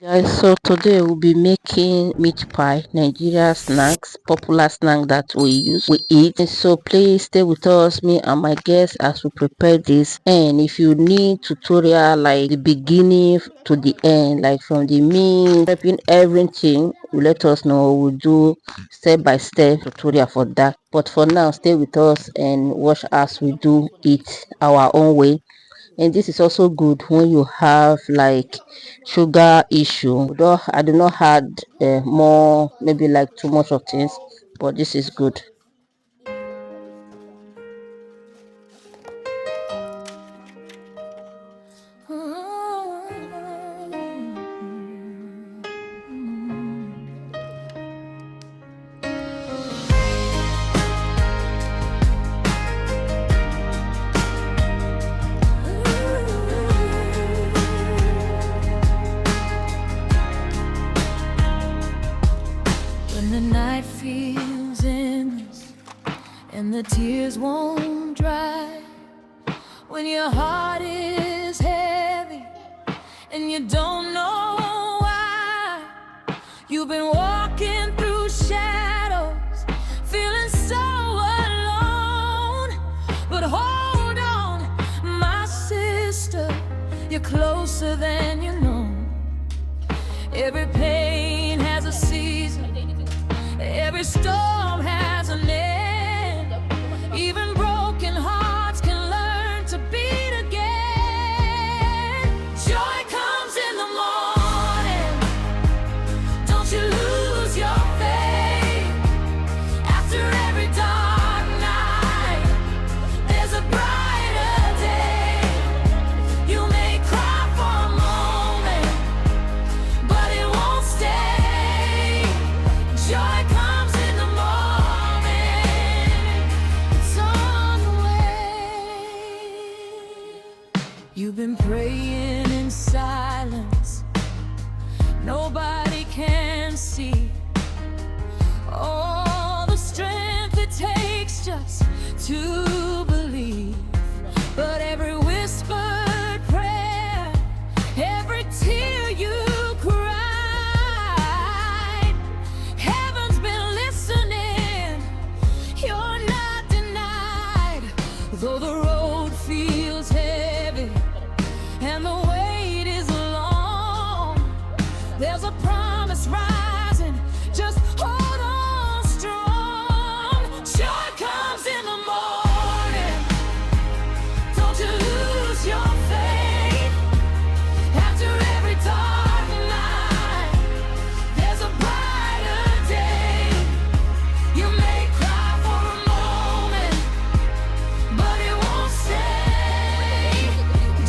Guys, so today we'll be making meat pie, Nigeria snacks, popular snack that we eat. So please stay with us, me and my guests, as we prepare this. And if you need tutorial like the beginning to the end, like from the meat, prepping everything, you let us know. We'll do step by step tutorial for that. But for now, stay with us and watch as we do it our own way. And this is also good when you have like sugar issue. Though I do not had more, maybe like too much of things, but this is good. When the night feels endless and the tears won't dry, when your heart is heavy and you don't know why, you've been walking through shadows, feeling so alone. But hold on, my sister, you're closer than you know. Every pain has a season, every storm has an end. Even broken hearts can learn to beat again. Joy comes in the morning. Don't you lose your faith. After every dark night, there's a brighter day. You may cry for a moment, but it won't stay. Joy comes in the morning. It's on the way. You've been praying in silence. Nobody can see all the strength it takes just to believe. But every whispered prayer, every tear you cried, heaven's been listening. You're not denied. Though the road feels heavy and the wait is long, there's a promise rising. Just hold on strong. Joy comes in the morning. Don't you lose your faith. After every dark night, there's a brighter day. You may cry for a moment, but it won't stay.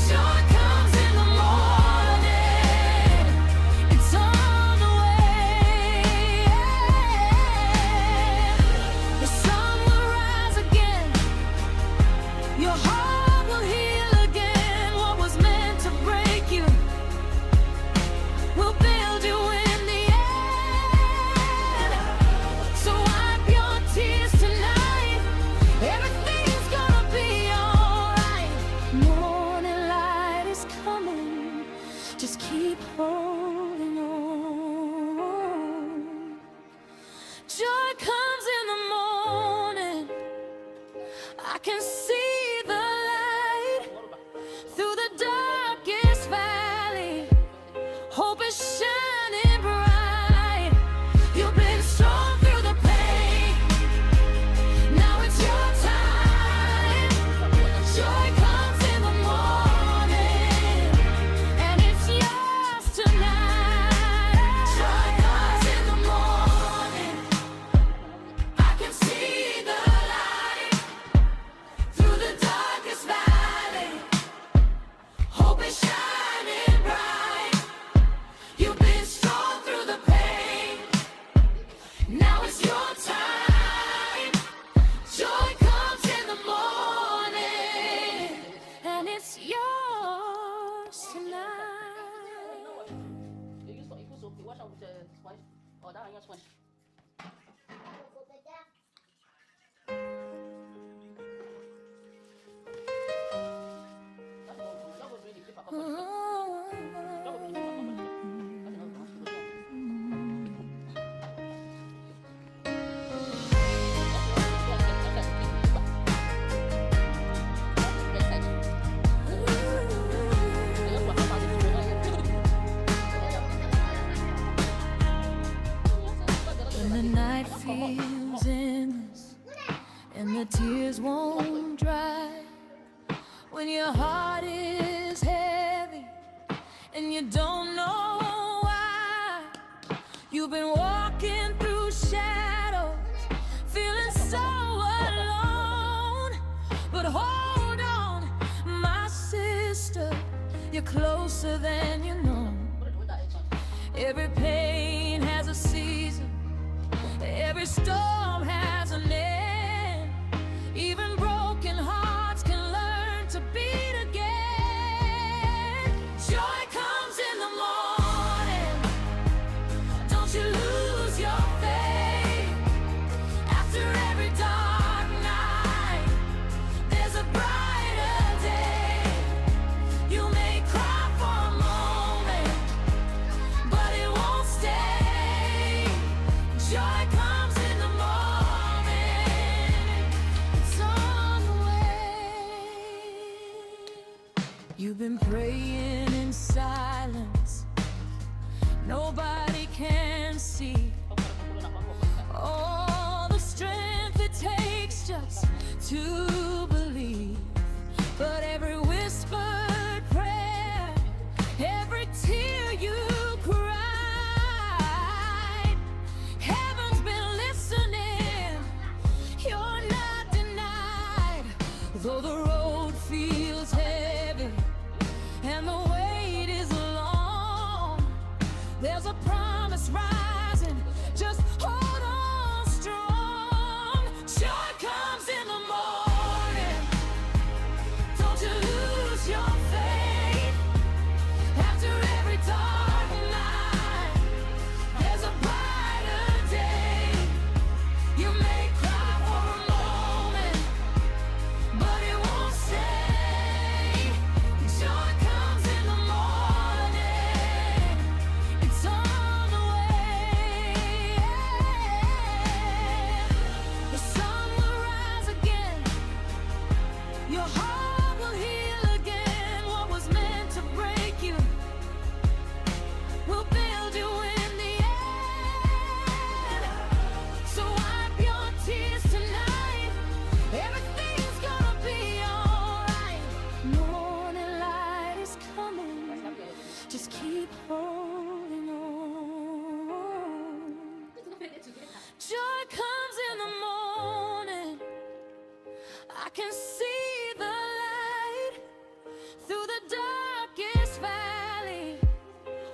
Joy comes in the morning. It's on the way. The sun will rise again. Your heart will heal again. What was meant to break you will build you in the end. So wipe your tears tonight. Everything's gonna be alright. Morning light is coming. Just keep holding on. Joy comes in the morning. I can see the light through the darkest valley. Hope is shining bright. You've been strong through the pain. Now it's your time. Joy comes in the morning, and it's yours tonight. Joy comes in the morning. I can see the light through the darkest valley. Hope is shining bright. You've been strong through the pain. Now it's your time. Joy comes in the morning, and it's yours tonight. You've been walking through shadows, feeling so alone. But hold on, my sister, you're closer than you know. Every pain has a season, every storm has an end. Even broken hearts can learn to beat again. Joy comes in the morning. Don't you lose your faith. After every dark night, there's a brighter day. You may cry for a moment, but it won't stay. Joy comes in the morning. It's on the way. You've been praying in silence. Nobody can see all the strength it takes just to believe. But every whispered prayer, every tear you cried, heaven's been listening. You're not denied. Though the road feels heavy and the wait is long, there's a promise rising. Just hold on strong. Joy comes in the morning. Don't you lose your faith. After every dark night, there's a brighter day. You may cry for a moment, but it won't stay. Joy comes in the morning. It's on the way. The sun will rise again. Your heart will heal again. What was meant to break you will build you in the end. So wipe your tears tonight. Everything's gonna be alright. Morning light is coming. Just keep holding on. Joy comes in the morning. I can see the light through the darkest valley.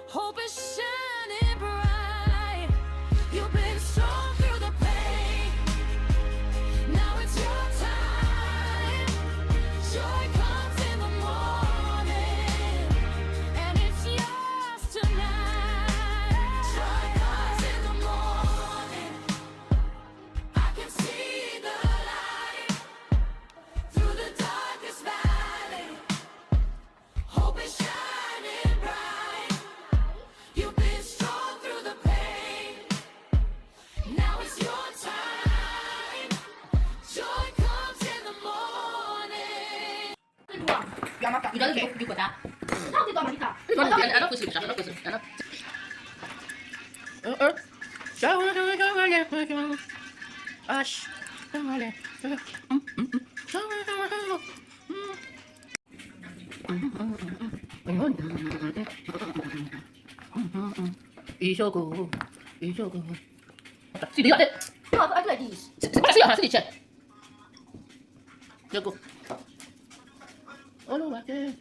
Hope is shining bright. You've been strong through the pain. Now it's your time. Joy comes in the morning, and it's yours tonight. Joy comes in the morning. I can see the light through the darkest valley. Hope is shining bright. You've been strong through the pain. Now it's your time. Joy comes in the morning. You don't get you got that. How did you get that? I don't push it. I don't push it. I don't. Ash. 이쇼고. See, you got it. No, I do like these. See, check. Go. Oh no, I can't.